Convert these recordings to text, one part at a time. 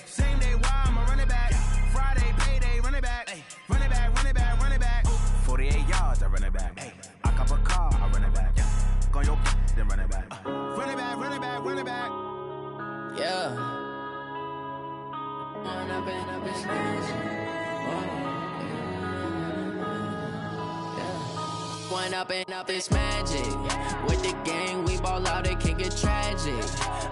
Same day, why I'ma run it back. Friday, payday, run it back. Run it back, run it back, run it back. 48 yards, I run it back. I cop a car, I run it back. Go your then run it back. Run it back, run it back, run it back. Yeah. Run up and up his One up and up is magic. With the gang, we ball out, it can get tragic.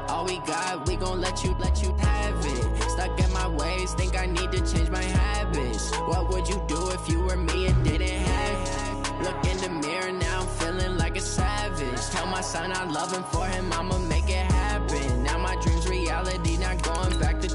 All we got, we gon' let you have it. Stuck in my ways, think I need to change my habits. What would you do if you were me and didn't have it? Look in the mirror, now I'm feeling like a savage. Tell my son I love him, for him I'ma make it happen. Now my dream's reality, not going back to.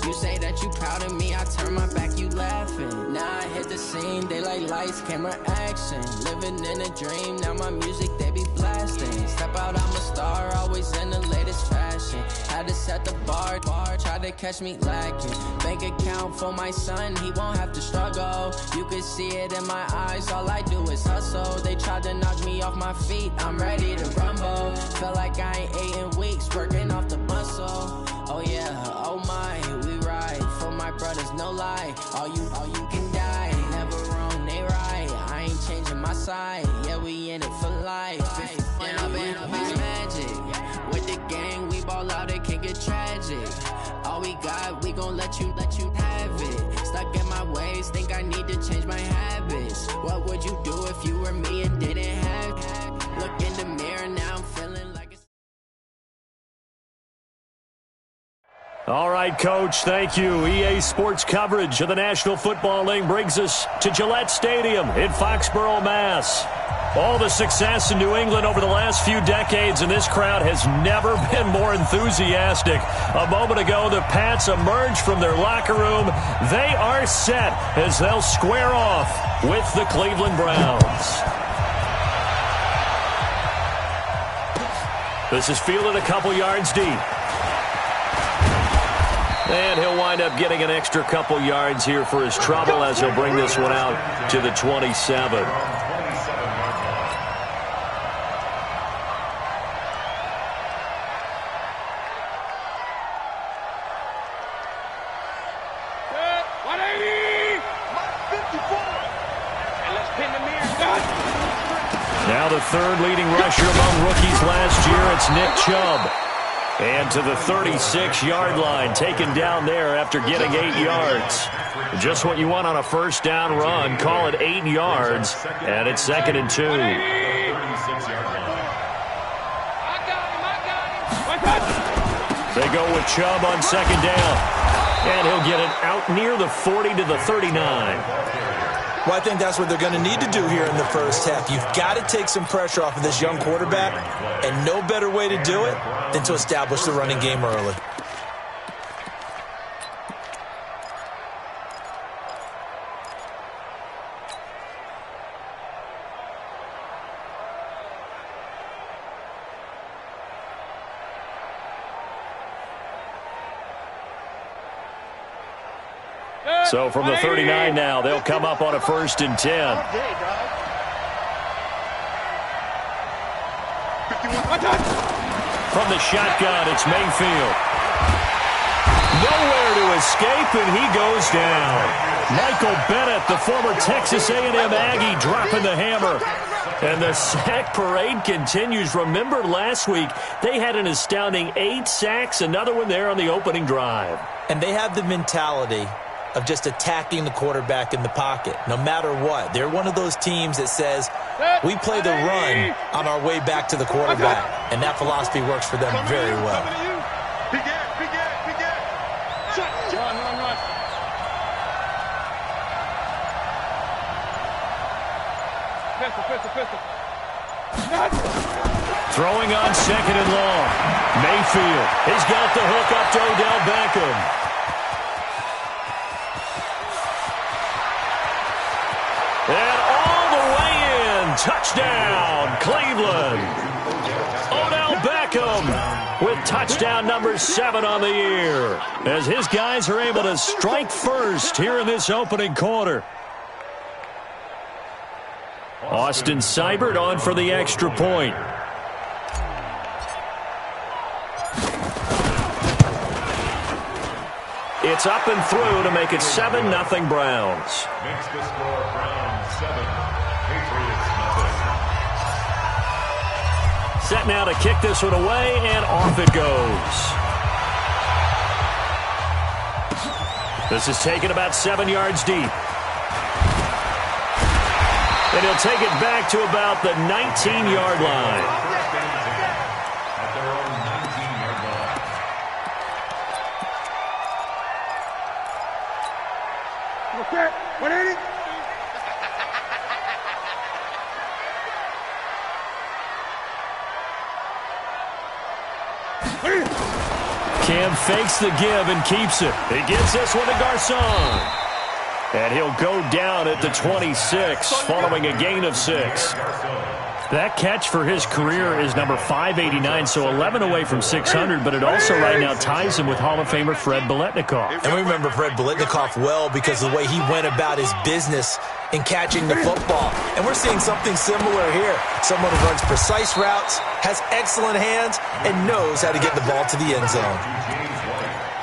You say that you proud of me, I turn my back, you laughing. Now I hit the scene, they like lights, camera, action. Living in a dream, now my music, they be blasting. Step out, I'm a star, always in the latest fashion. Had to set the bar, try to catch me lacking. Bank account for my son, he won't have to struggle. You can see it in my eyes, all I do is hustle. They tried to knock me off my feet, I'm ready to rumble. Feel like I ain't ate in weeks, working off the muscle. Oh yeah, oh my, we ride for my brothers, no lie. All you can die, never wrong, they right. I ain't changing my side, yeah, we in it for life. When up and up is magic. With the gang, we ball out, it can get tragic. All we got, we gon' let you have it. Stuck in my ways, think I need to change my habits. What would you do if you were me and didn't have it? Look in the mirror, now I'm feeling like All right, Coach, thank you. EA Sports coverage of the National Football League brings us to Gillette Stadium in Foxborough, Mass. All the success in New England over the last few decades, and this crowd has never been more enthusiastic. A moment ago, the Pats emerged from their locker room. They are set as they'll square off with the Cleveland Browns. This is fielded a couple yards deep. And he'll wind up getting an extra couple yards here for his trouble as he'll bring this one out to the 27. Now the third leading rusher among rookies last year, it's Nick Chubb. And to the 36-yard line, taken down there after getting 8 yards. Just what you want on a first down run. Call it 8 yards, and it's 2nd and 2. They go with Chubb on 2nd down. And he'll get it out near the 40 to the 39. Well, I think that's what they're going to need to do here in the first half. You've got to take some pressure off of this young quarterback, and no better way to do it than to establish the running game early. So from the 39 now, they'll come up on a 1st and 10. From the shotgun, it's Mayfield. Nowhere to escape, and he goes down. Michael Bennett, the former Texas A&M Aggie, dropping the hammer. And the sack parade continues. Remember last week, they had an astounding 8 sacks, another one there on the opening drive. And they have the mentality of just attacking the quarterback in the pocket, no matter what. They're one of those teams that says, we play the run on our way back to the quarterback, and that philosophy works for them very well. Throwing on 2nd and long. Mayfield has got the hook up to Odell Beckham. And all the way in, touchdown, Cleveland. Odell Beckham with touchdown number 7 on the year, as his guys are able to strike first here in this opening quarter. Austin Seibert on for the extra point. It's up and through to make it 7-0 Browns. Makes the score Browns 7, Patriots nothing. Set now to kick this one away, and off it goes. This is taken about 7 yards deep. And he'll take it back to about the 19-yard line. At their own 19-yard line. Okay, 180. Cam fakes the give and keeps it. He gets this one to Garcon. And he'll go down at the 26 following a gain of 6. That catch for his career is number 589, so 11 away from 600, but it also right now ties him with Hall of Famer Fred Biletnikoff. And we remember Fred Biletnikoff well because of the way he went about his business in catching the football. And we're seeing something similar here. Someone who runs precise routes, has excellent hands, and knows how to get the ball to the end zone.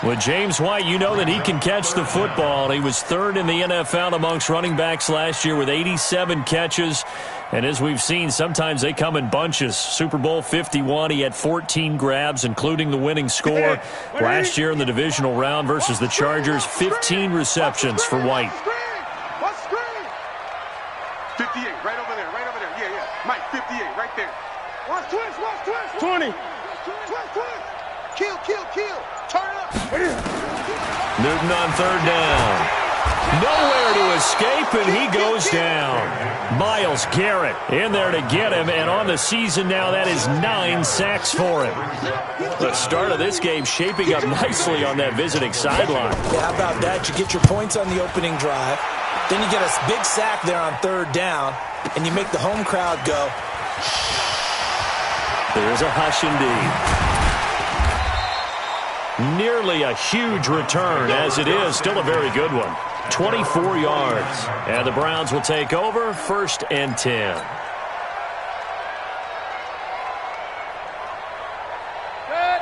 With James White, you know that he can catch the football. He was third in the NFL amongst running backs last year with 87 catches. And as we've seen, sometimes they come in bunches. Super Bowl 51, he had 14 grabs, including the winning score. Last year in the divisional round versus the Chargers, 15 receptions for White. 58, right over there, yeah. Mike, 58, right there. Watch twist. 20. Twist. Kill. Turn up. Newton on third down. Nowhere to escape, and he goes down. Myles Garrett in there to get him, and on the season now, that is 9 sacks for him. The start of this game shaping up nicely on that visiting sideline. Yeah, how about that? You get your points on the opening drive. Then you get a big sack there on third down, and you make the home crowd go. There's a hush indeed. Nearly a huge return, as it is. Still a very good one. 24 yards. And the Browns will take over, 1st and 10.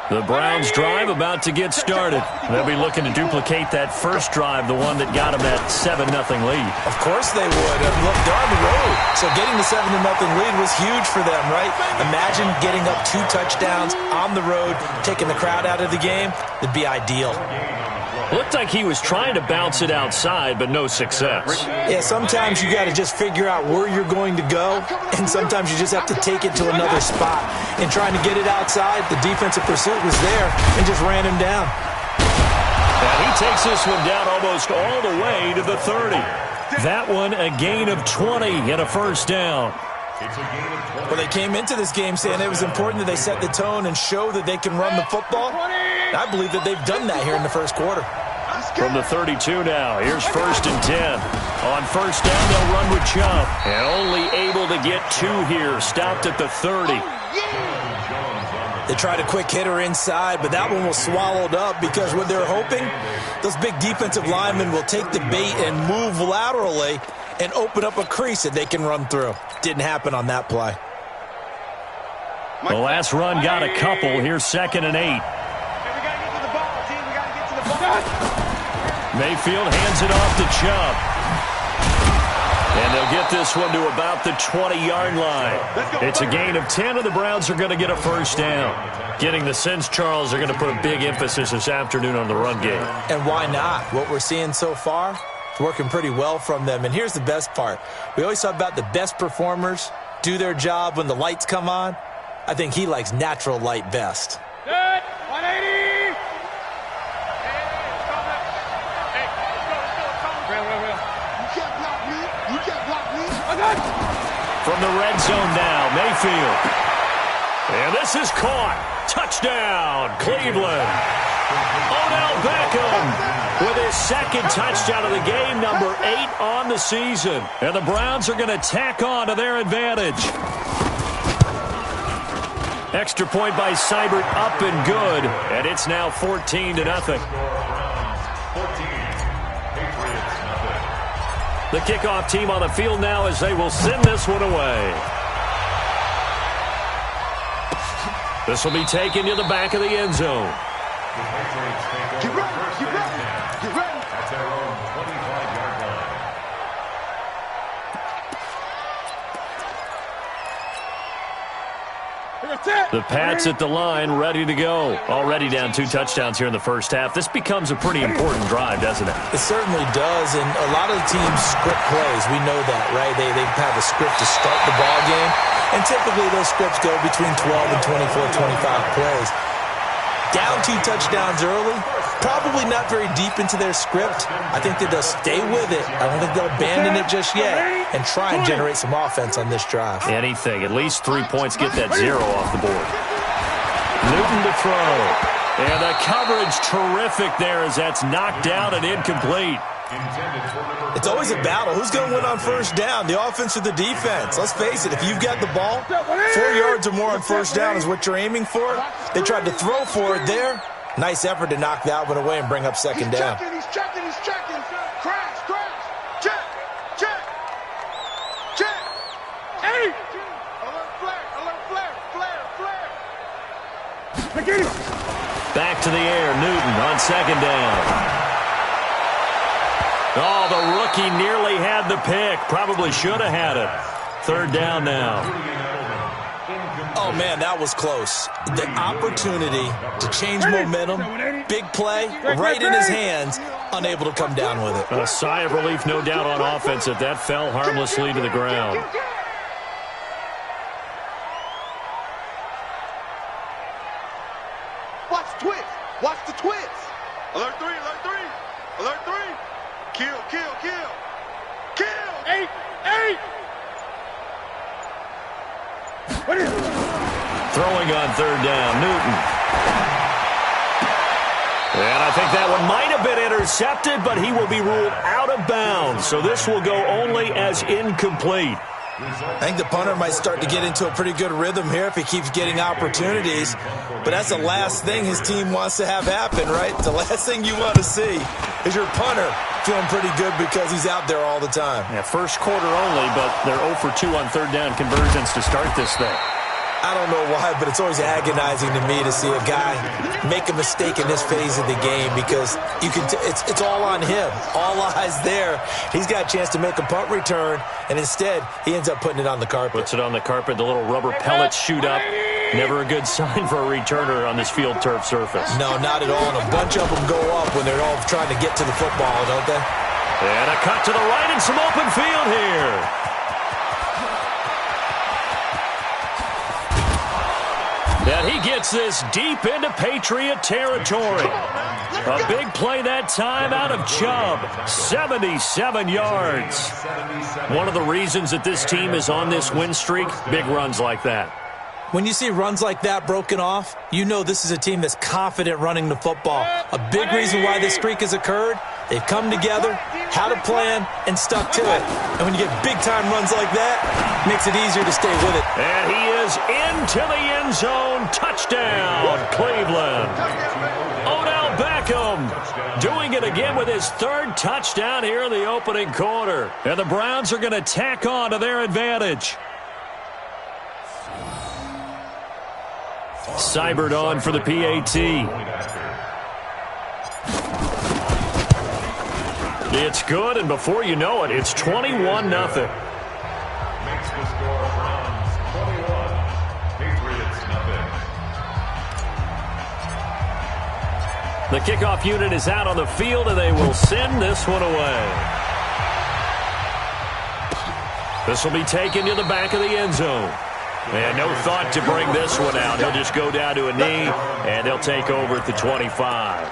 The Browns drive about to get started. They'll be looking to duplicate that first drive, the one that got them that 7-0 lead. Of course they would. Look, they're on the road. So getting the 7-0 lead was huge for them, right? Imagine getting up 2 touchdowns on the road, taking the crowd out of the game. It'd be ideal. Looked like he was trying to bounce it outside, but no success. Yeah, sometimes you got to just figure out where you're going to go, and sometimes you just have to take it to another spot. In trying to get it outside, the defensive pursuit was there and just ran him down. And he takes this one down almost all the way to the 30. That one a gain of 20 and a first down. Well, they came into this game saying it was important that they set the tone and show that they can run the football. I believe that they've done that here in the first quarter. From the 32 now, here's 1st and 10. On first down, they'll run with Chubb. And only able to get 2 here. Stopped at the 30. They tried a quick hitter inside, but that one was swallowed up because what they're hoping, those big defensive linemen will take the bait and move laterally and open up a crease that they can run through. Didn't happen on that play. The last run got a couple. Here's 2nd and 8. Mayfield hands it off to Chubb. And they'll get this one to about the 20-yard line. It's a gain of 10, and the Browns are going to get a first down. Getting the sense, Charles, they're going to put a big emphasis this afternoon on the run game. And why not? What we're seeing so far, it's working pretty well from them. And here's the best part. We always talk about the best performers do their job when the lights come on. I think he likes natural light best. Good. 180. From the red zone now, Mayfield. And this is caught. Touchdown, Cleveland. Odell Beckham with his 2nd touchdown of the game, number 8 on the season. And the Browns are going to tack on to their advantage. Extra point by Seibert, up and good. And it's now 14-0. The kickoff team on the field now as they will send this one away. This will be taken to the back of the end zone. The Pats at the line, ready to go. Already down 2 touchdowns here in the first half. This becomes a pretty important drive, doesn't it? It certainly does, and a lot of the teams script plays. We know that, right? They have a script to start the ball game, and typically those scripts go between 12 and 24, 25 plays. Down 2 touchdowns early, probably not very deep into their script. I think that they'll stay with it. I don't think they'll abandon it just yet and try and generate some offense on this drive. Anything. At least 3 points, get that 0 off the board. Newton to throw. And the coverage terrific there as that's knocked down and incomplete. It's always a battle. Who's going to win on first down, the offense or the defense? Let's face it, if you've got the ball, 4 yards or more on first down is what you're aiming for. They tried to throw for it there. Nice effort to knock that one away and bring up second down. He's checking. Crash. Check. Hey! Alert, flare. Back to the air, Newton on second down. Oh, the rookie nearly had the pick. Probably should have had it. Third down now. Oh, man, that was close. The opportunity to change momentum, big play, right in his hands, unable to come down with it. A sigh of relief, no doubt, on offense if that fell harmlessly to the ground. Watch the twist. Alert 3. Kill. Eight. Throwing on third down, Newton. And I think that one might have been intercepted, but he will be ruled out of bounds. So this will go only as incomplete. I think the punter might start to get into a pretty good rhythm here if he keeps getting opportunities. But that's the last thing his team wants to have happen, right? The last thing you want to see is your punter feeling pretty good because he's out there all the time. Yeah, first quarter only, but they're 0 for 2 on third down conversions to start this thing. I don't know why, but it's always agonizing to me to see a guy make a mistake in this phase of the game because you can. It's all on him. All eyes there. He's got a chance to make a punt return, and instead he ends up putting it on the carpet. Puts it on the carpet. The little rubber pellets shoot up. Never a good sign for a returner on this field turf surface. No, not at all. And a bunch of them go up when they're all trying to get to the football, don't they? And a cut to the right and some open field here. And he gets this deep into Patriot territory. A big play that time out of Chubb. 77 yards. One of the reasons that this team is on this win streak, big runs like that. When you see runs like that broken off, you know this is a team that's confident running the football. A big reason why this streak has occurred, they've come together, had a plan, and stuck to it. And when you get big-time runs like that, it makes it easier to stay with it. And he is into the end zone. Touchdown, Cleveland. Odell Beckham doing it again with his third touchdown here in the opening quarter. And the Browns are going to tack on to their advantage. Seibert on for the PAT. It's good, and before you know it, it's 21-0. Makes the score Browns 21, Patriots nothing. The kickoff unit is out on the field, and they will send this one away. This will be taken to the back of the end zone. And no thought to bring this one out. He'll just go down to a knee, and they'll take over at the 25.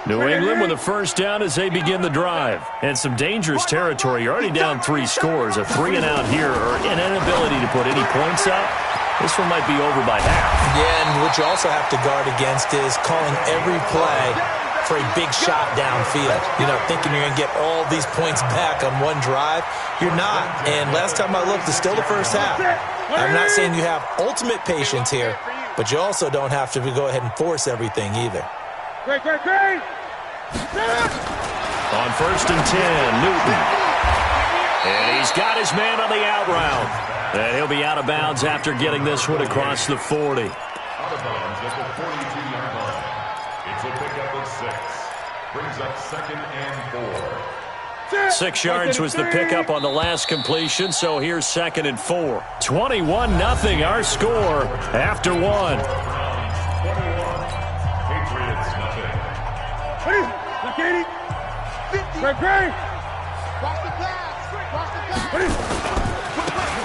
New England with a first down as they begin the drive. And some dangerous territory. You're already down 3 scores. A 3-and-out here, or an inability to put any points up. This one might be over by half. Yeah, and what you also have to guard against is calling every play for a big shot downfield. You know, thinking you're going to get all these points back on one drive. You're not. And last time I looked, it's still the first half. I'm not saying you have ultimate patience here, but you also don't have to go ahead and force everything either. Great. On first and 10, Newton. And he's got his man on the out route. And he'll be out of bounds after getting this one across the 40. Out of bounds at the 42-yard line. It's a pickup of 6. Brings up 2nd and 4. 6 yards was the pickup on the last completion, so here's 2nd and 4. 21-0 our score after 1. Browns 21. Patriots nothing.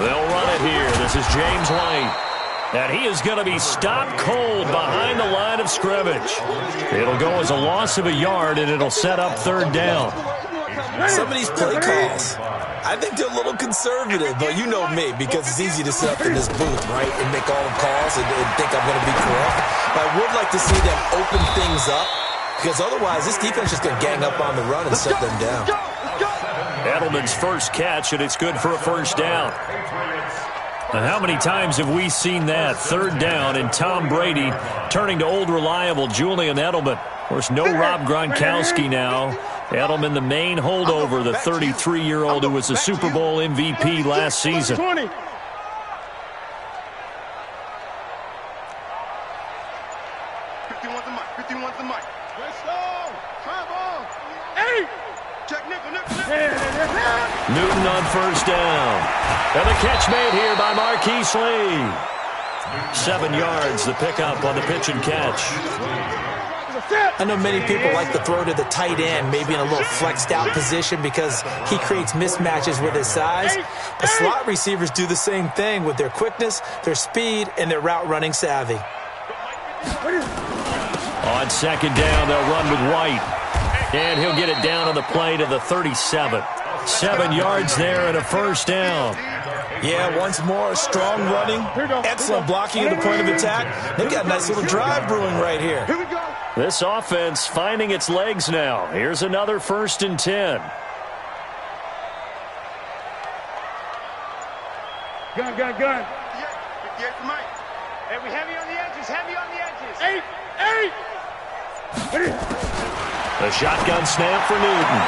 They'll run it here. This is James White. And he is going to be stopped cold behind the line of scrimmage. It'll go as a loss of a yard, and it'll set up 3rd down. Some of these play calls, I think they're a little conservative, but you know me, because it's easy to sit up in this booth, right, and make all the calls and think I'm going to be correct. But I would like to see them open things up, because otherwise this defense is going to gang up on the run and shut them down. Edelman's first catch, and it's good for a 1st down. Now, how many times have we seen that? 3rd down, and Tom Brady turning to old reliable Julian Edelman. Of course, no Rob Gronkowski now. Edelman, the main holdover, the 33-year-old who was the Super Bowl MVP last season. 20. Newton on 1st down. And the catch made here by Marquise Lee. 7 yards, the pickup on the pitch and catch. I know many people like to throw to the tight end, maybe in a little flexed out position because he creates mismatches with his size. But slot receivers do the same thing with their quickness, their speed, and their route running savvy. On 2nd down, they'll run with White. And he'll get it down on the play to the 37. 7 yards there and a 1st down. Yeah, once more, strong running, excellent blocking at the point of attack. They've got a nice little drive brewing right here. Here we go. This offense finding its legs now. Here's another 1st and 10. Gun. 58 for Mike. Hey, we heavy on the edges, heavy on the edges. 8. The shotgun snap for Newton.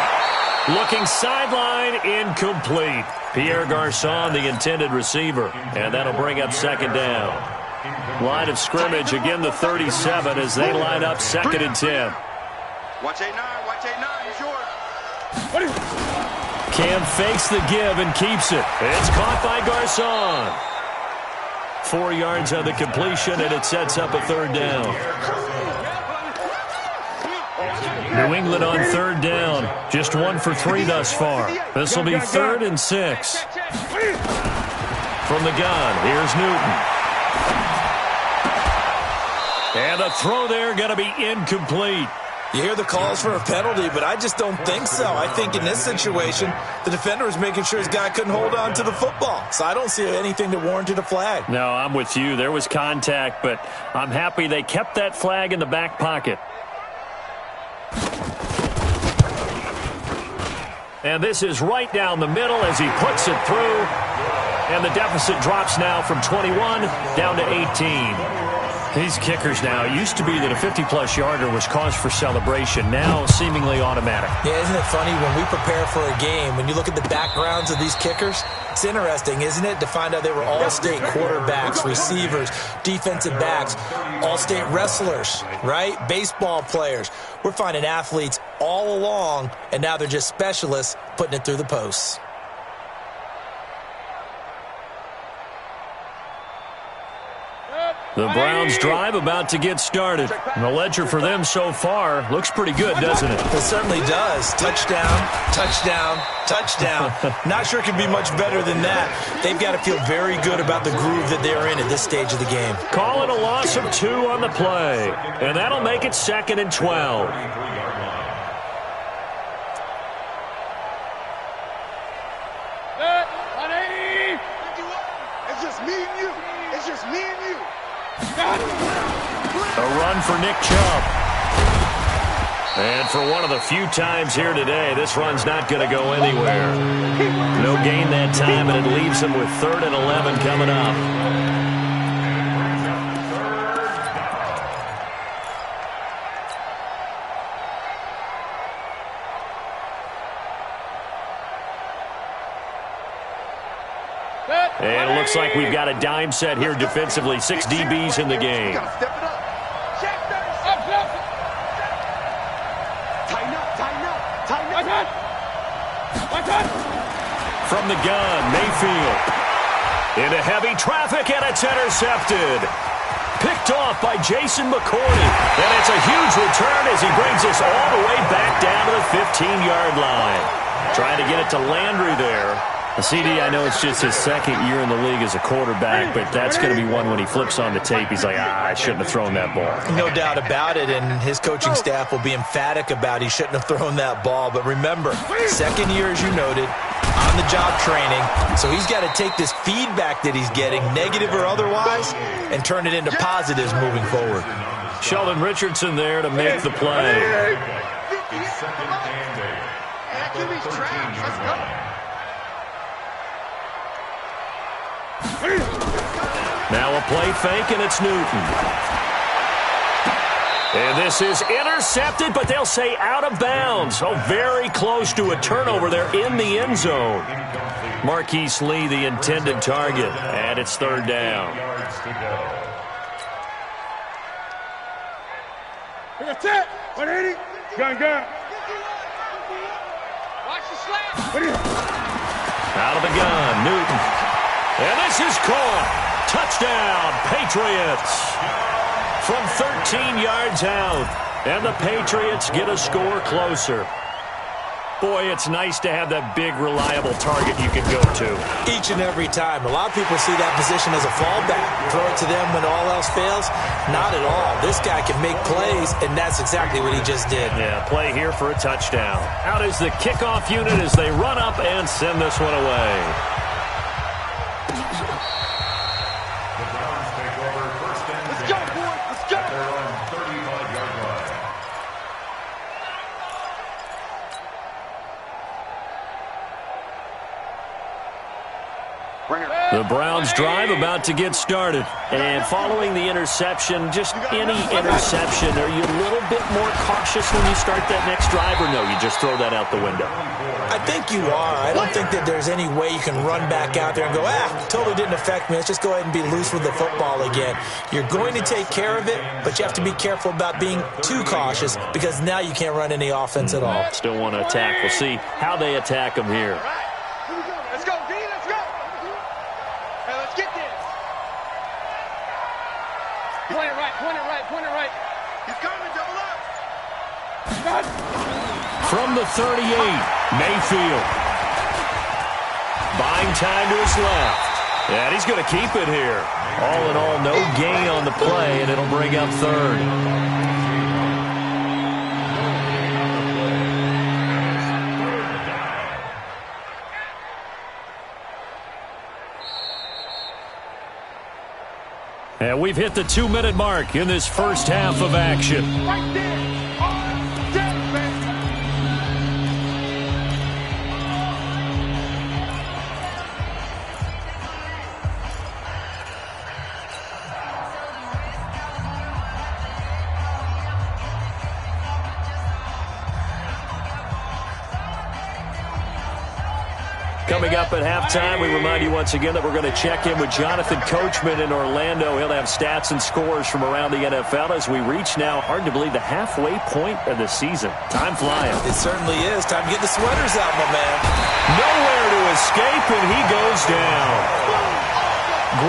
Looking sideline, incomplete. Pierre Garçon, the intended receiver. And that'll bring up 2nd down. Line of scrimmage, again the 37 as they line up 2nd and 10. Watch 8-9, watch 8-9, he's yours. Cam fakes the give and keeps it. It's caught by Garçon. 4 yards on the completion, and it sets up a 3rd down. New England on 3rd down. Just 1 for 3 thus far. This will be 3rd and 6. From the gun, here's Newton. And a throw there going to be incomplete. You hear the calls for a penalty, but I just don't think so. I think in this situation, the defender was making sure his guy couldn't hold on to the football. So I don't see anything that warranted a flag. No, I'm with you. There was contact, but I'm happy they kept that flag in the back pocket. And this is right down the middle as he puts it through. And the deficit drops now from 21 down to 18. These kickers now, it used to be that a 50-plus yarder was cause for celebration. Now seemingly automatic. Yeah, isn't it funny when we prepare for a game, when you look at the backgrounds of these kickers, it's interesting, isn't it, to find out they were all-state quarterbacks, receivers, defensive backs, all-state wrestlers, right? Baseball players. We're finding athletes all along, and now they're just specialists putting it through the posts. The Browns drive about to get started. And the ledger for them so far looks pretty good, doesn't it? It certainly does. Touchdown, touchdown, touchdown. Not sure it can be much better than that. They've got to feel very good about the groove that they're in at this stage of the game. Call it a loss of 2 on the play. And that'll make it 2nd and 12. It's just me and you. It's just me and you. A run for Nick Chubb. And for one of the few times here today, this run's not going to go anywhere. No gain that time, and it leaves him with 3rd and 11 coming up. And it looks like we've got a dime set here defensively. 6 DBs in the game. Step it up. Tighten From the gun, Mayfield. Into heavy traffic, and it's intercepted. Picked off by Jason McCourty. And it's a huge return as he brings us all the way back down to the 15-yard line. Trying to get it to Landry there. The CD, I know it's just his second year in the league as a quarterback, but that's going to be one when he flips on the tape. He's like, I shouldn't have thrown that ball. No doubt about it, and his coaching staff will be emphatic about he shouldn't have thrown that ball. But remember, second year, as you noted, on-the-job training, so he's got to take this feedback that he's getting, negative or otherwise, and turn it into positives moving forward. Sheldon Richardson there to make the play. Now a play fake, and it's Newton. And this is intercepted, but they'll say out of bounds. Oh, very close to a turnover there in the end zone. Marquise Lee, the intended target, and it's third down. That's it. 180. Gun. Watch the slap. Out of the gun, Newton. And this is caught. Touchdown, Patriots. From 13 yards out. And the Patriots get a score closer. Boy, it's nice to have that big, reliable target you can go to. Each and every time. A lot of people see that position as a fallback. Throw it to them when all else fails. Not at all. This guy can make plays, and that's exactly what he just did. Yeah, play here for a touchdown. Out is the kickoff unit as they run up and send this one away. The Browns drive about to get started. And following the interception, just any interception, are you a little bit more cautious when you start that next drive, or no, you just throw that out the window? I think you are. I don't think that there's any way you can run back out there and go, totally didn't affect me. Let's just go ahead and be loose with the football again. You're going to take care of it, but you have to be careful about being too cautious because now you can't run any offense at all. Still want to attack. We'll see how they attack them here. Let's go, D. Let's go. Hey, let's get this. Point it right. He's coming, double up. From the 38, Mayfield. Buying time to his left. And he's going to keep it here. All in all, no gain on the play, and it'll bring up third. And we've hit the 2-minute mark in this first half of action. Right there. All day, man. Coming up at halftime, we remind you once again that we're going to check in with Jonathan Coachman in Orlando. He'll have stats and scores from around the NFL as we reach now, hard to believe, the halfway point of the season. Time flying. It certainly is. Time to get the sweaters out, my man. Nowhere to escape, and he goes down.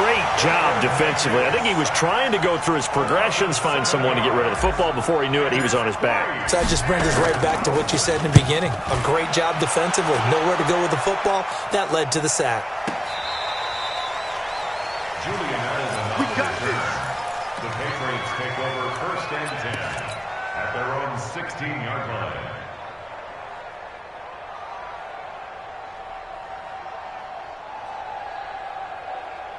Great job defensively. I think he was trying to go through his progressions, find someone to get rid of the football. Before he knew it, he was on his back. So that just brings us right back to what you said in the beginning. A great job defensively. Nowhere to go with the football. That led to the sack. We got this. The Patriots take over first and 10 at their own 16-yard line.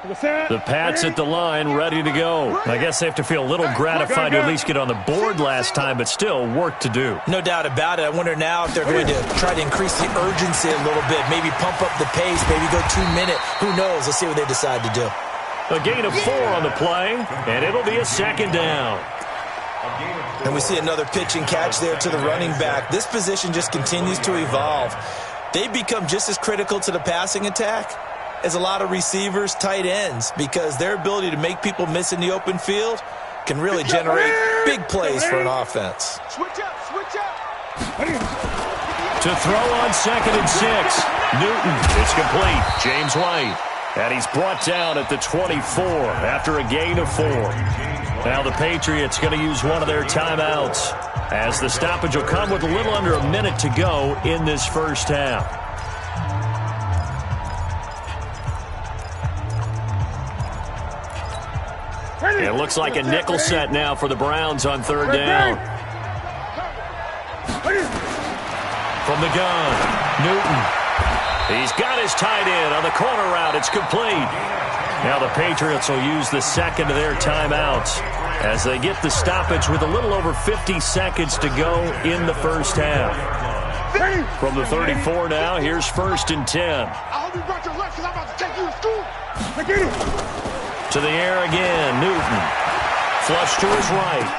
The Pats at the line, ready to go. I guess they have to feel a little gratified to at least get on the board last time, but still work to do. No doubt about it. I wonder now if they're going to try to increase the urgency a little bit, maybe pump up the pace, maybe go 2-minute. Who knows? Let's see what they decide to do. A gain of 4 on the play, and it'll be a second down. And we see another pitch and catch there to the running back. This position just continues to evolve. They've become just as critical to the passing attack as a lot of receivers, tight ends, because their ability to make people miss in the open field can really generate big plays for an offense. Switch up. To throw on 2nd and 6. Newton is complete. James White. And he's brought down at the 24 after a gain of 4. Now the Patriots going to use one of their timeouts as the stoppage will come with a little under a minute to go in this first half. It looks like a nickel set now for the Browns on 3rd down. From the gun, Newton. He's got his tight end on the corner route. It's complete. Now the Patriots will use the second of their timeouts as they get the stoppage with a little over 50 seconds to go in the first half. From the 34 now, here's 1st and 10. I hope you brought your lunch because I'm about to take you to school. I get it. To the air again, Newton. Flush to his right.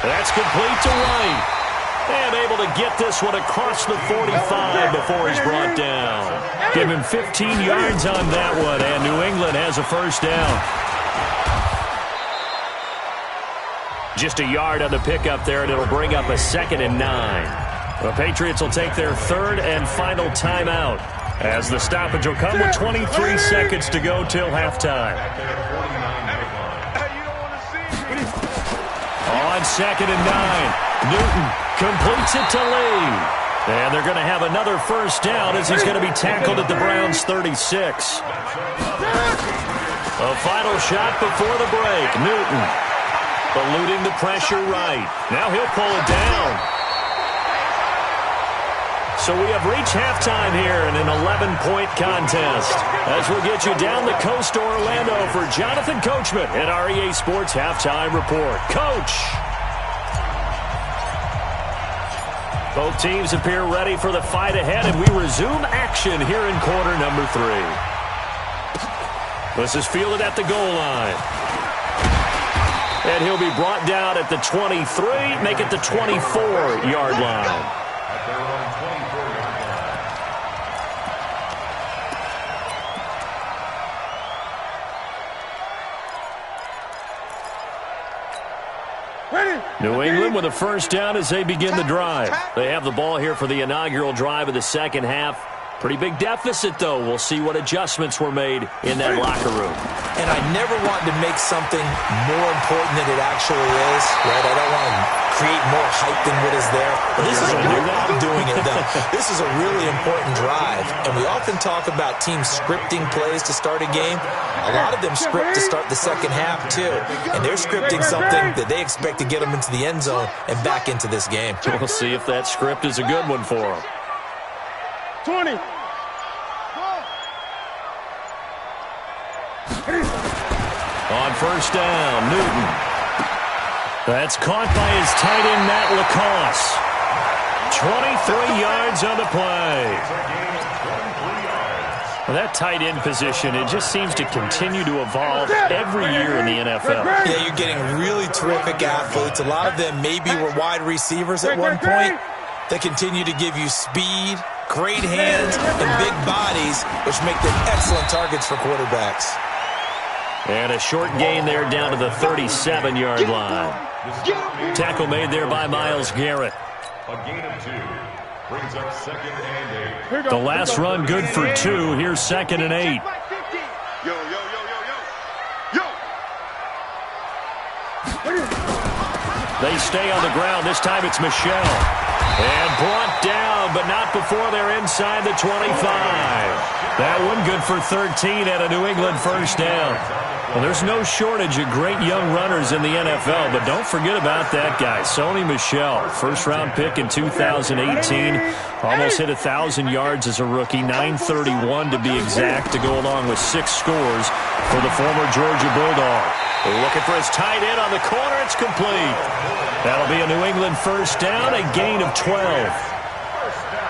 That's complete to White. And able to get this one across the 45 before he's brought down. Give him 15 yards on that one, and New England has a first down. Just a yard on the pickup there, and it'll bring up a 2nd and 9. The Patriots will take their 3rd and final timeout as the stoppage will come with 23 seconds to go till halftime. On 2nd and 9, Newton completes it to Lee. And they're going to have another first down as he's going to be tackled at the Browns' 36. A final shot before the break. Newton eluding the pressure right. Now he'll pull it down. So we have reached halftime here in an 11-point contest. As we'll get you down the coast to Orlando for Jonathan Coachman at our EA Sports Halftime Report. Coach! Both teams appear ready for the fight ahead, and we resume action here in quarter number 3. This is fielded at the goal line. And he'll be brought down at the 23, make it the 24-yard line. New England with a first down as they begin the drive. They have the ball here for the inaugural drive of the second half. Pretty big deficit, though. We'll see what adjustments were made in that locker room. And I never want to make something more important than it actually is, right? I don't want to create more hype than what is there. But this is I'm doing it, though. This is a really important drive. And we often talk about teams scripting plays to start a game. A lot of them script to start the second half, too. And they're scripting something that they expect to get them into the end zone and back into this game. We'll see if that script is a good one for them. 20. On first down, Newton. That's caught by his tight end, Matt Lacoste. 23 yards on the play. Well, that tight end position, it just seems to continue to evolve every year in the NFL. Yeah, you're getting really terrific athletes. A lot of them maybe were wide receivers at one point. They continue to give you speed, great hands, and big bodies, which make them excellent targets for quarterbacks. And a short gain there down to the 37-yard line. Tackle made there by Myles Garrett. A gain of 2 brings up 2nd and 8. The last run good for 2. Here's 2nd and 8. Yo, yo, yo, yo, yo. Yo. They stay on the ground. This time it's Michelle. And brought down, but not before they're inside the 25. That one good for 13 at a New England first down. Well, there's no shortage of great young runners in the NFL, but don't forget about that guy, Sony Michel. First-round pick in 2018. Almost hit 1,000 yards as a rookie, 931 to be exact, to go along with 6 scores for the former Georgia Bulldog. Looking for his tight end on the corner. It's complete. That'll be a New England first down, a gain of 12.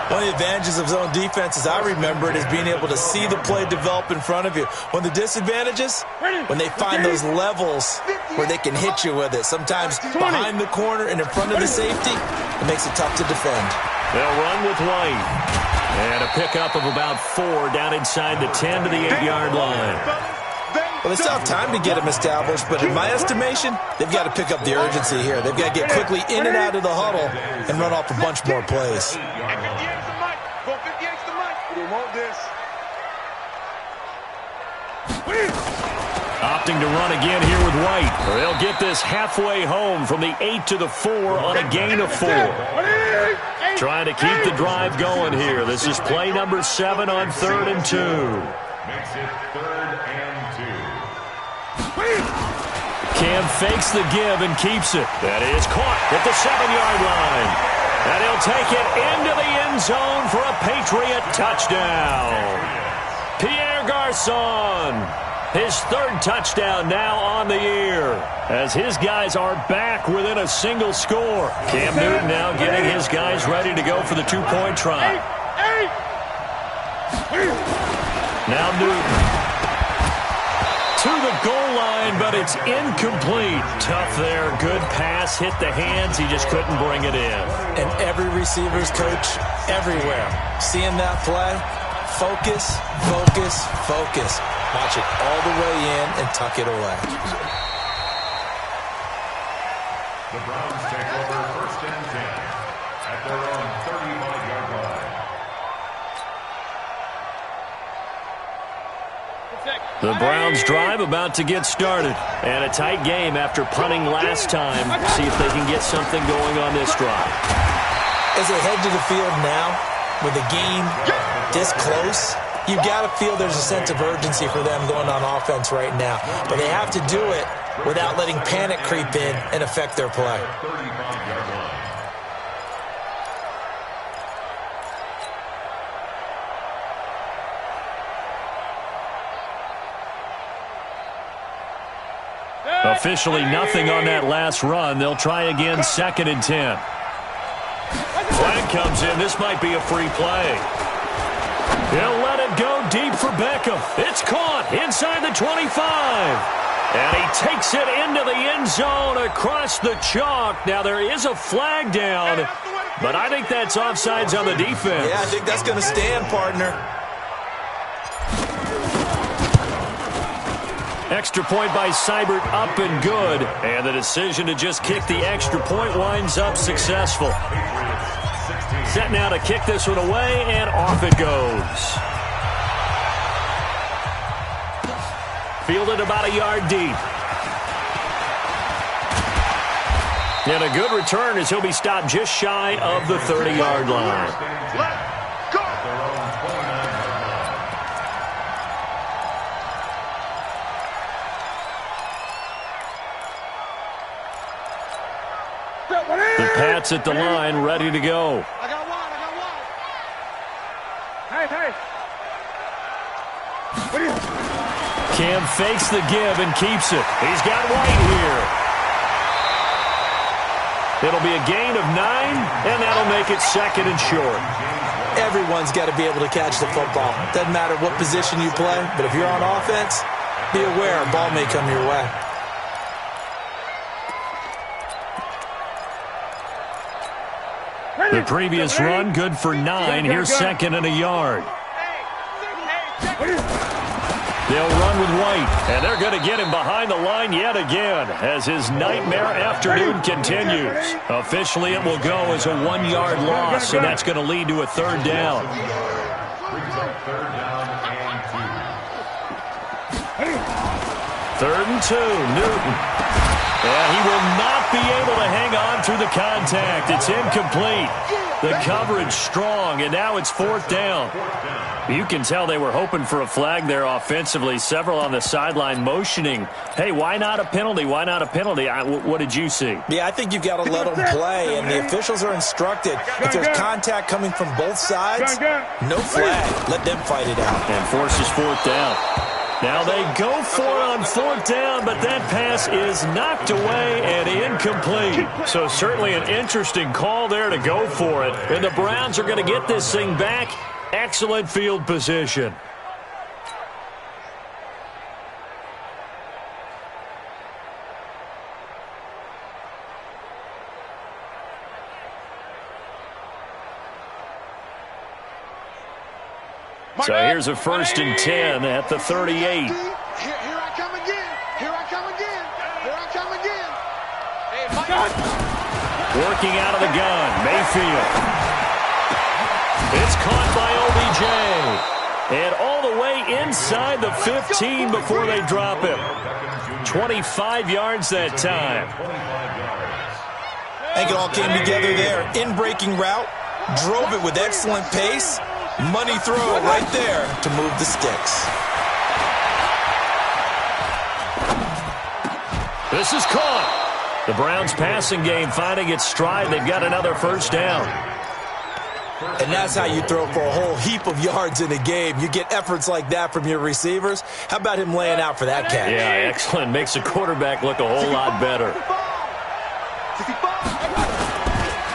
One of the advantages of zone defense, as I remember it, is being able to see the play develop in front of you. One of the disadvantages, when they find those levels where they can hit you with it, sometimes behind the corner and in front of the safety, it makes it tough to defend. They'll run with White. And a pickup of about 4 down inside the 10 to the 8-yard line. Well, they still have time to get them established, but in my estimation, they've got to pick up the urgency here. They've got to get quickly in and out of the huddle and run off a bunch more plays. At the end of my Opting to run again here with White. They'll get this halfway home from the 8 to the 4 on a gain of 4. Trying to keep the drive going here. This is play number 7 on 3rd and 2. Makes it 3rd and 2. Cam fakes the give and keeps it. That is caught at the 7-yard line. And he'll take it into the end zone for a Patriot touchdown. Pierre Garçon, his 3rd touchdown now on the year, as his guys are back within a single score. Cam Newton now getting his guys ready to go for the 2-point try. Now Newton to the goal line, but it's incomplete. Tough there. Good pass. Hit the hands. He just couldn't bring it in. And every receiver's coach everywhere. Seeing that play, focus, focus, focus. Watch it all the way in and tuck it away. The Browns take over 1st and 10 at their own 35-yard line. The Browns drive about to get started. And a tight game after punting last time. See if they can get something going on this drive. As they head to the field now, with the game this close, you got to feel there's a sense of urgency for them going on offense right now. But they have to do it without letting panic creep in and affect their play. 35-yard line. Officially nothing on that last run. They'll try again 2nd and 10. Flag comes in. This might be a free play. He'll let it go deep for Beckham. It's caught inside the 25. And he takes it into the end zone across the chalk. Now there is a flag down, but I think that's offsides on the defense. Yeah, I think that's going to stand, partner. Extra point by Seibert, up and good. And the decision to just kick the extra point winds up successful. Set now to kick this one away, and off it goes. Fielded about a yard deep. And a good return as he'll be stopped just shy of the 30-yard line. The Pats at the line, ready to go. I got one. Hey. Cam fakes the give and keeps it. He's got White here. It'll be a gain of 9, and that'll make it 2nd and short. Everyone's got to be able to catch the football. Doesn't matter what position you play, but if you're on offense, be aware a ball may come your way. The previous run, good for 9. Here's 2nd and a yard. They'll run with White, and they're going to get him behind the line yet again as his nightmare afternoon continues. Officially, it will go as a 1-yard loss, and that's going to lead to a 3rd down. Brings up 3rd down and 2. 3rd and 2, Newton. And he will not be able to hang on through the contact. It's incomplete. The coverage strong, and now it's 4th down. You can tell they were hoping for a flag there offensively. Several on the sideline motioning, hey, why not a penalty? Why not a penalty? What did you see? Yeah, I think you've got to let them play, and the officials are instructed. If there's contact coming from both sides, no flag. Let them fight it out. And forces 4th down. Now they go for it on 4th down, but that pass is knocked away and incomplete. So certainly an interesting call there to go for it. And the Browns are going to get this thing back. Excellent field position. So here's a 1st and 10 at the 38. Here I come again. Hey, Working out of the gun, Mayfield. It's caught by OBJ. And all the way inside the 15 before they drop him. 25 yards that time. I think it all came together there. In-breaking route, drove it with excellent pace. Money throw right there to move the sticks. This is caught. The Browns' passing game finding its stride. They've got another first down. And that's how you throw for a whole heap of yards in a game. You get efforts like that from your receivers. How about him laying out for that catch? Yeah, excellent. Makes the quarterback look a whole lot better.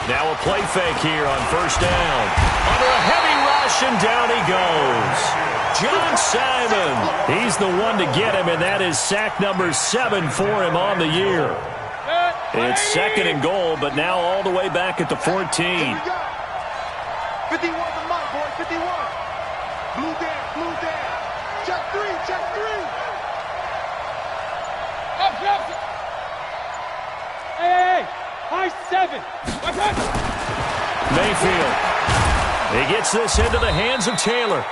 Now a play fake here on first down. Under a heavy rush, and down he goes. John Simon. He's the one to get him, and that is sack number 7 for him on the year. It's 2nd and goal, but now all the way back at the 14. 51 the mark, boy, 51. Blue down. Check 3. Hey, high 7. Mayfield. He gets this into the hands of Taylor.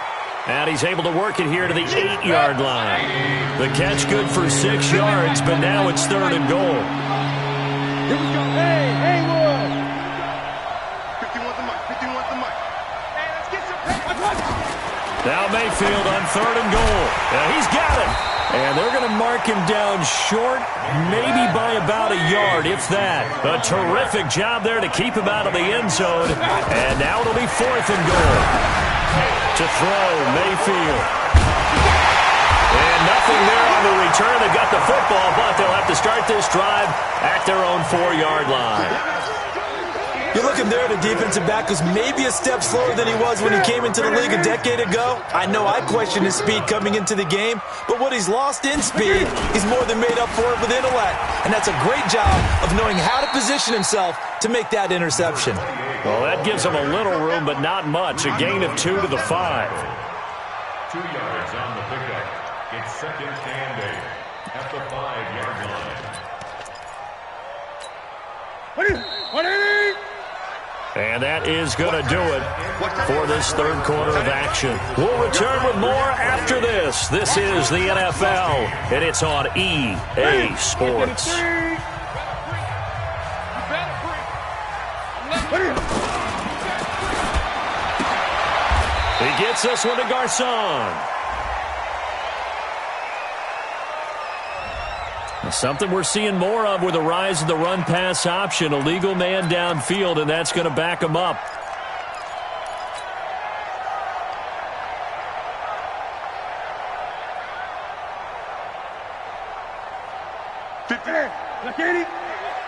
And he's able to work it here to the 8-yard line. The catch good for 6 yards, but now it's 3rd and goal. Here we go. Hey, Haywood. 51 the mark. Hey, let's get some pass. Now Mayfield on 3rd and goal. Now he's got it. And they're going to mark him down short, maybe by about a yard, if that. A terrific job there to keep him out of the end zone. And now it'll be 4th and goal. To throw, Mayfield. And nothing there on the return. They've got the football, but they'll have to start this drive at their own 4-yard line. You're looking there at a defensive back who's maybe a step slower than he was when he came into the league a decade ago. I know I questioned his speed coming into the game, but what he's lost in speed, he's more than made up for it with intellect. And that's a great job of knowing how to position himself to make that interception. Well, that gives him a little room, but not much. A gain of 2 to the 5. 2 yards on the pickup. It's 2nd and 8 at the 5-yard line. And that is going to do it for this 3rd quarter of action. We'll return with more after this. This is the NFL, and it's on EA Sports. He gets this one to Garcon. Something we're seeing more of with the rise of the run-pass option. A legal man downfield, and that's going to back him up.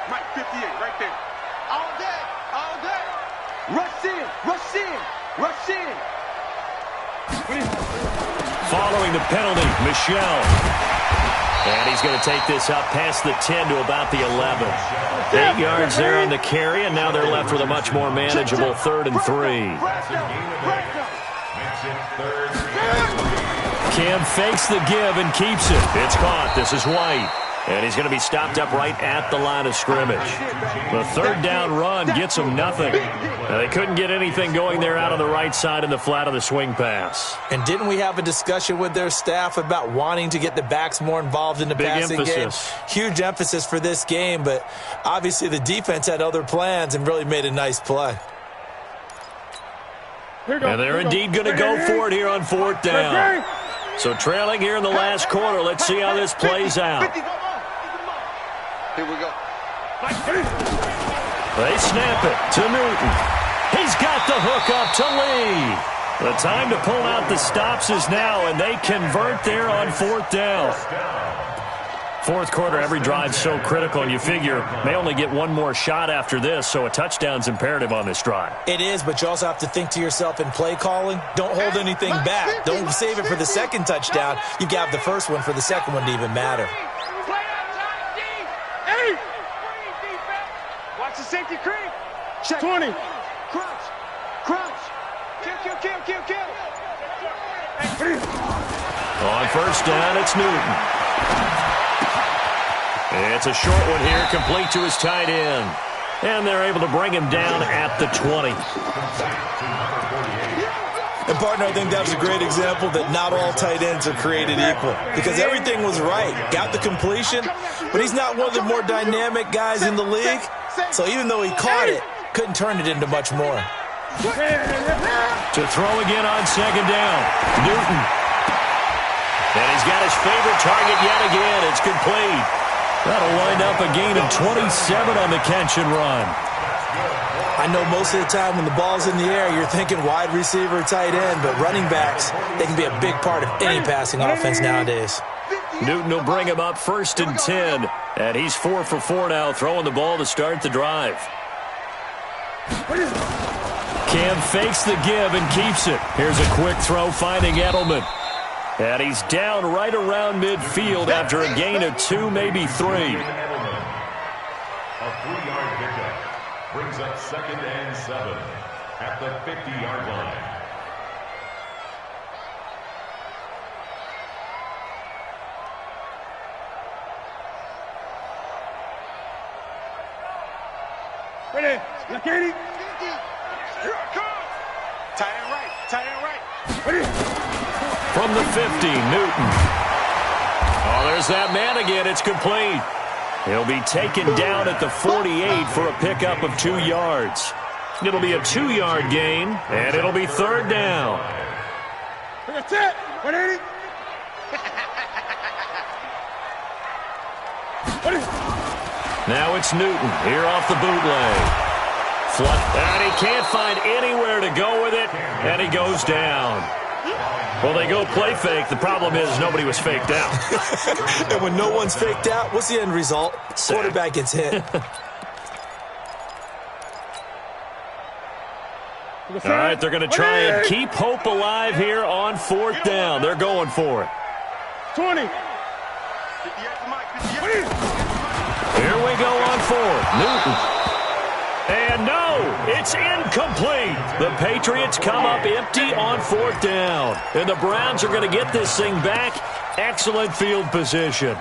Mike, 58, right there. All day. Rush in. Following the penalty, Michelle. And he's going to take this up past the 10 to about the 11. 8 yards there on the carry, and now they're left with a much more manageable 3rd and 3. Cam fakes the give and keeps it. It's caught. This is White. And he's going to be stopped up right at the line of scrimmage. The 3rd down run gets them nothing. Now, they couldn't get anything going there out on the right side in the flat of the swing pass. And didn't we have a discussion with their staff about wanting to get the backs more involved in the passing game? Huge emphasis for this game, but obviously the defense had other plans and really made a nice play. And they're indeed going to go for it here on 4th down. So trailing here in the last quarter. Let's see how this plays out. Here we go. They snap it to Newton. He's got the hook up to Lee. The time to pull out the stops is now, and they convert there on 4th down. 4th quarter, every drive so critical, and you figure may only get one more shot after this, so a touchdown's imperative on this drive. It is, but you also have to think to yourself in play calling, don't hold anything back. Don't save it for the 2nd touchdown. You got the first one for the 2nd one to even matter. Watch the safety creep. Check. 20. Crunch. Kill. On 1st down, it's Newton. It's a short one here, complete to his tight end. And they're able to bring him down at the 20. And, partner, I think that was a great example that not all tight ends are created equal because everything was right. Got the completion, but he's not one of the more dynamic guys in the league. So even though he caught it, couldn't turn it into much more. To throw again on second down. Newton. And he's got his favorite target yet again. It's complete. That'll wind up a gain of 27 on the catch and run. I know most of the time when the ball's in the air, you're thinking wide receiver, tight end, but running backs, they can be a big part of any passing offense nowadays. Newton will bring him up 1st and 10. And he's 4 for 4 now, throwing the ball to start the drive. Cam fakes the give and keeps it. Here's a quick throw finding Edelman. And he's down right around midfield after a gain of 2, maybe 3. A 3-yard pickup brings up 2nd and 7 at the 50-yard line. Ready? Look at it. Here I come. Tight end right. Tight end right. Ready? From the 50, Newton. Oh, there's that man again. It's complete. He'll be taken down at the 48 for a pickup of 2 yards. It'll be a 2-yard gain, and it'll be 3rd down. That's it. 180. Now it's Newton here off the bootleg. And he can't find anywhere to go with it, and he goes down. Well, they go play fake. The problem is nobody was faked out. And when no one's faked out, what's the end result? Quarterback gets hit. All right, they're going to try and keep hope alive here on 4th down. They're going for it. 20. Here we go on 4th. Newton. And no, it's incomplete. The Patriots come up empty on 4th down. And the Browns are going to get this thing back. Excellent field position.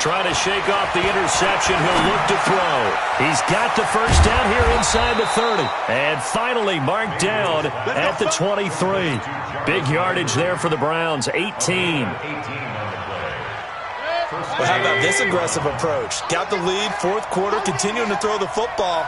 Trying to shake off the interception. He'll look to throw. He's got the first down here inside the 30. And finally marked down at the 23. Big yardage there for the Browns, 18. Well, how about this aggressive approach? Got the lead, 4th quarter, continuing to throw the football.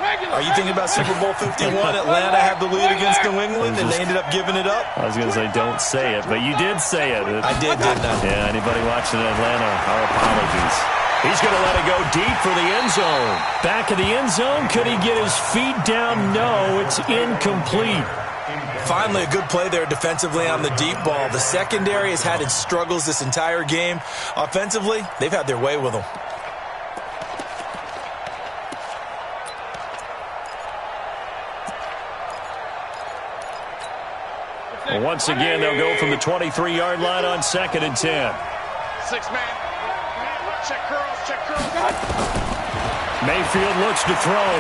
Are you thinking about Super Bowl 51? Atlanta had the lead against New England, and they ended up giving it up? I was going to say don't say it, but you did say it. I did, didn't I? Yeah, anybody watching Atlanta, our apologies. He's going to let it go deep for the end zone. Back of the end zone, could he get his feet down? No, it's incomplete. Finally, a good play there defensively on the deep ball. The secondary has had its struggles this entire game. Offensively, they've had their way with them. Well, once again, they'll go from the 23-yard line on 2nd and 10. 6-man. Check curls, check curls. Mayfield looks to throw.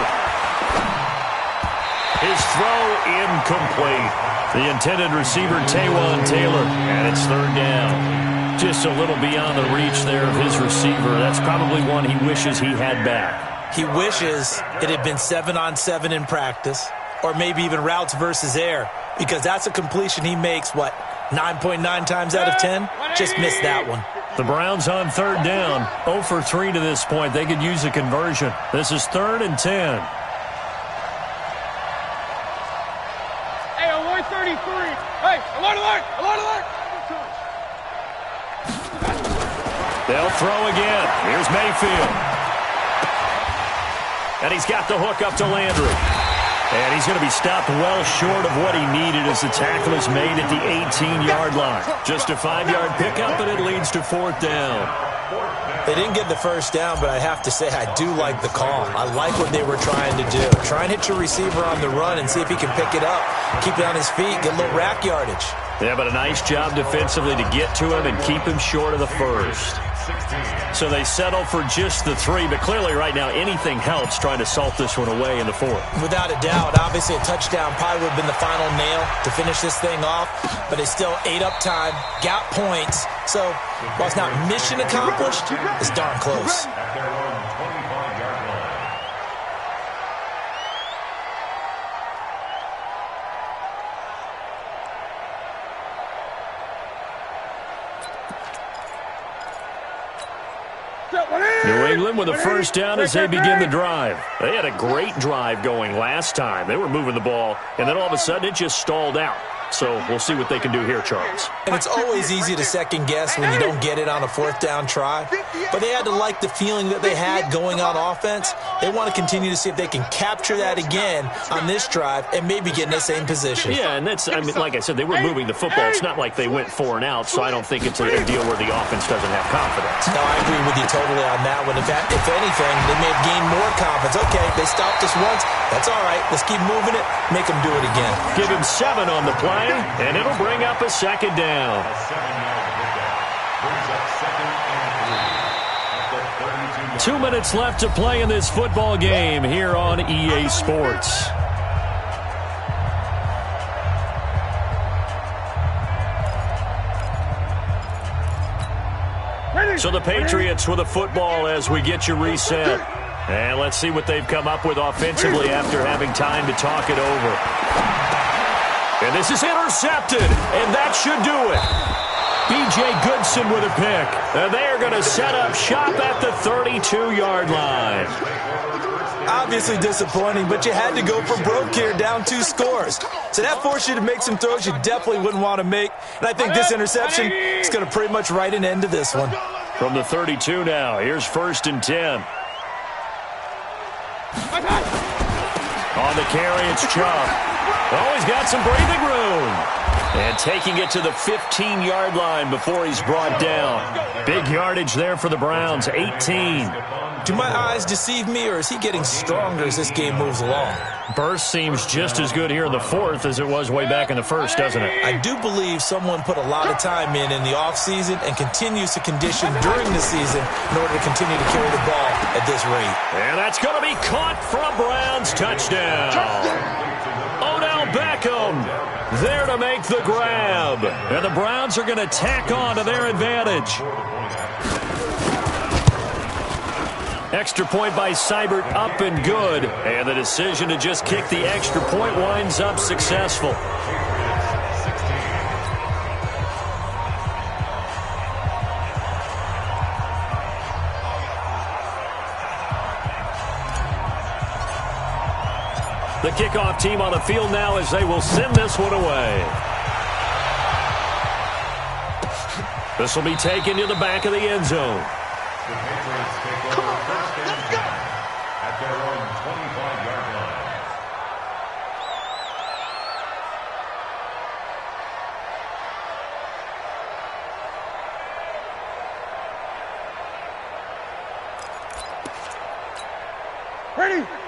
His throw incomplete. The intended receiver, Taywan Taylor, and it's 3rd down. Just a little beyond the reach there of his receiver. That's probably one he wishes he had back. He wishes it had been 7-on-7 in practice, or maybe even routes versus air, because that's a completion he makes, 9.9 times out of 10? Just missed that one. The Browns on 3rd down, 0 for 3 to this point. They could use a conversion. This is 3rd and 10. Hey, alert 33. Hey, alert, alert, alert, alert. They'll throw again. Here's Mayfield. And he's got the hook up to Landry. And he's going to be stopped well short of what he needed as the tackle is made at the 18-yard line. Just a 5-yard pickup, and it leads to 4th down. They didn't get the first down, but I have to say I do like the call. I like what they were trying to do. Try and hit your receiver on the run and see if he can pick it up. Keep it on his feet, get a little rack yardage. Yeah, but a nice job defensively to get to him and keep him short of the first. So they settle for just the 3, but clearly right now anything helps trying to salt this one away in the 4th. Without a doubt, obviously a touchdown probably would have been the final nail to finish this thing off, but they still ate up time, got points. So while it's not mission accomplished, it's darn close. At their own 25-yard line. New England with a first down as they begin the drive. They had a great drive going last time. They were moving the ball, and then all of a sudden it just stalled out. So we'll see what they can do here, Charles. And it's always easy to second guess when you don't get it on a 4th down try. But they had to like the feeling that they had going on offense. They want to continue to see if they can capture that again on this drive and maybe get in the same position. Yeah, and that's, I mean, like I said, they were moving the football. It's not like they went 4 and out, so I don't think it's a deal where the offense doesn't have confidence. No, I agree with you totally on that one. If anything, they may have gained more confidence. Okay, they stopped us once. That's all right. Let's keep moving it. Make them do it again. Give him 7 on the play. And it'll bring up a second down. A 7-yard pickup brings up 2nd and 3 at the 32. 2 minutes left to play in this football game here on EA Sports. So the Patriots with a football as we get you reset. And let's see what they've come up with offensively after having time to talk it over. And this is intercepted, and that should do it. B.J. Goodson with a pick. And they are going to set up shop at the 32-yard line. Obviously disappointing, but you had to go for broke here, down 2 scores. So that forced you to make some throws you definitely wouldn't want to make. And I think this interception is going to pretty much write an end to this one. From the 32 now, here's 1st and 10. On the carry, it's Chubb. Oh, he's got some breathing room. And taking it to the 15-yard line before he's brought down. Big yardage there for the Browns, 18. Do my eyes deceive me, or is he getting stronger as this game moves along? Burst seems just as good here in the 4th as it was way back in the 1st, doesn't it? I do believe someone put a lot of time in the offseason and continues to condition during the season in order to continue to carry the ball at this rate. And that's going to be caught for a Browns touchdown. Odell Beckham there to make the grab. And the Browns are going to tack on to their advantage. Extra point by Seibert up and good. And the decision to just kick the extra point winds up successful. The kickoff team on the field now as they will send this one away. This will be taken to the back of the end zone. The Patriots take over 1st and 10 at their own 25-yard line.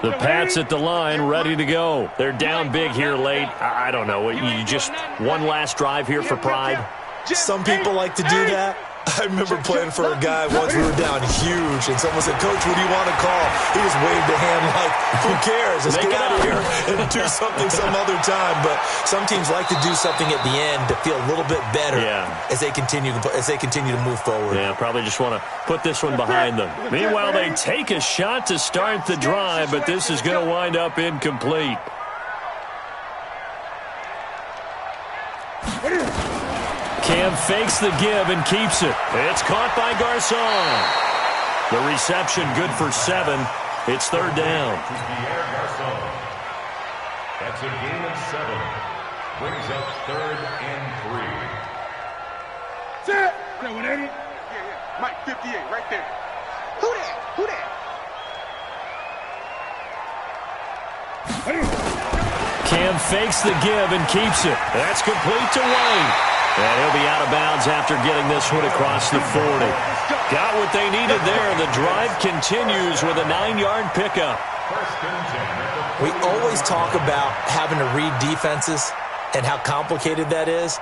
The Pats at the line, ready to go. They're down big here late. I don't know. You just one last drive here for pride? Some people like to do that. I remember playing for a guy once. We were down huge, and someone said, "Coach, what do you want to call?" He just waved a hand like, "Who cares? Let's get out of here and do something some other time." But some teams like to do something at the end to feel a little bit better as they continue to move forward. Yeah, probably just want to put this one behind them. Meanwhile, they take a shot to start the drive, but this is going to wind up incomplete. Cam fakes the give and keeps it. It's caught by Garcon. The reception good for 7. It's 3rd down. Pierre Garcon. That's a gain of 7. Brings up 3rd and 3. Set. 180. Yeah. Mike, 58, right there. Who that? Who that? Cam fakes the give and keeps it. That's complete to Wayne. And he'll be out of bounds after getting this one across the 40. Got what they needed there. The drive continues with a 9-yard pickup. We always talk about having to read defenses and how complicated that is.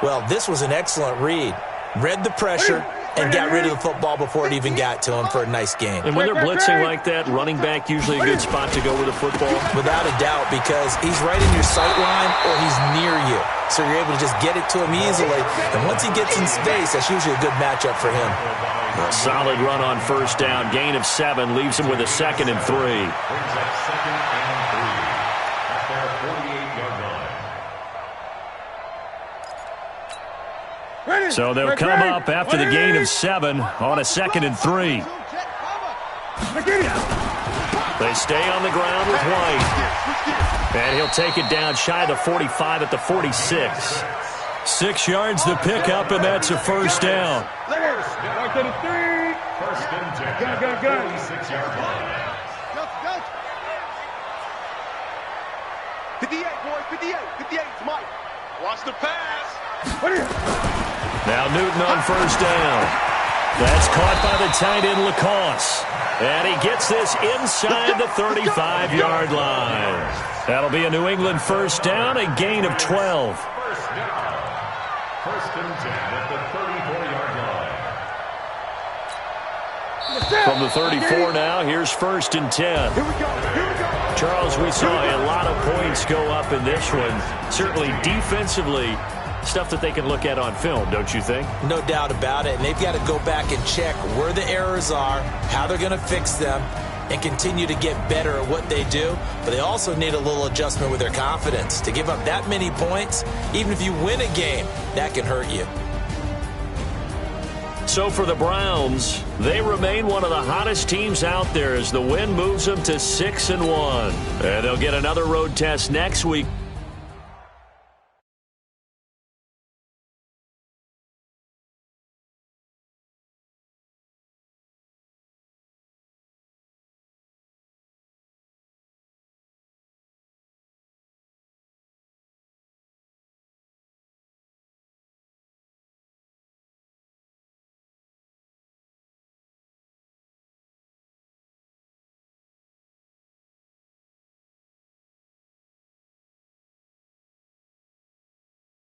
Well, this was an excellent read. Read the pressure, and got rid of the football before it even got to him for a nice gain. And when they're blitzing like that, running back usually a good spot to go with a football? Without a doubt, because he's right in your sight line or he's near you. So you're able to just get it to him easily. And once he gets in space, that's usually a good matchup for him. A solid run on first down. Gain of 7 leaves him with a 2nd and 3. Brings up 2nd and 3 at their 48-yard line. So they'll come up after the gain of 7 on a 2nd and 3. They stay on the ground with White. And he'll take it down shy of the 45 at the 46. 6 yards to pick up, and that's a first down. First and 10 at the 46-yard line. 58, boys, 58. 58's Mike. Watch the pass. Now Newton on first down. That's caught by the tight end Lacoste. And he gets this inside the 35-yard line. That'll be a New England first down, a gain of 12. First down. First and 10 at the 34-yard line. From the 34 now, here's first and 10. Here we go. Charles, we saw a lot of points go up in this one. Certainly defensively, stuff that they can look at on film, don't you think? No doubt about it. And they've got to go back and check where the errors are, how they're going to fix them, and continue to get better at what they do. But they also need a little adjustment with their confidence. To give up that many points, even if you win a game, that can hurt you. So for the Browns, they remain one of the hottest teams out there as the win moves them to 6-1. And they'll get another road test next week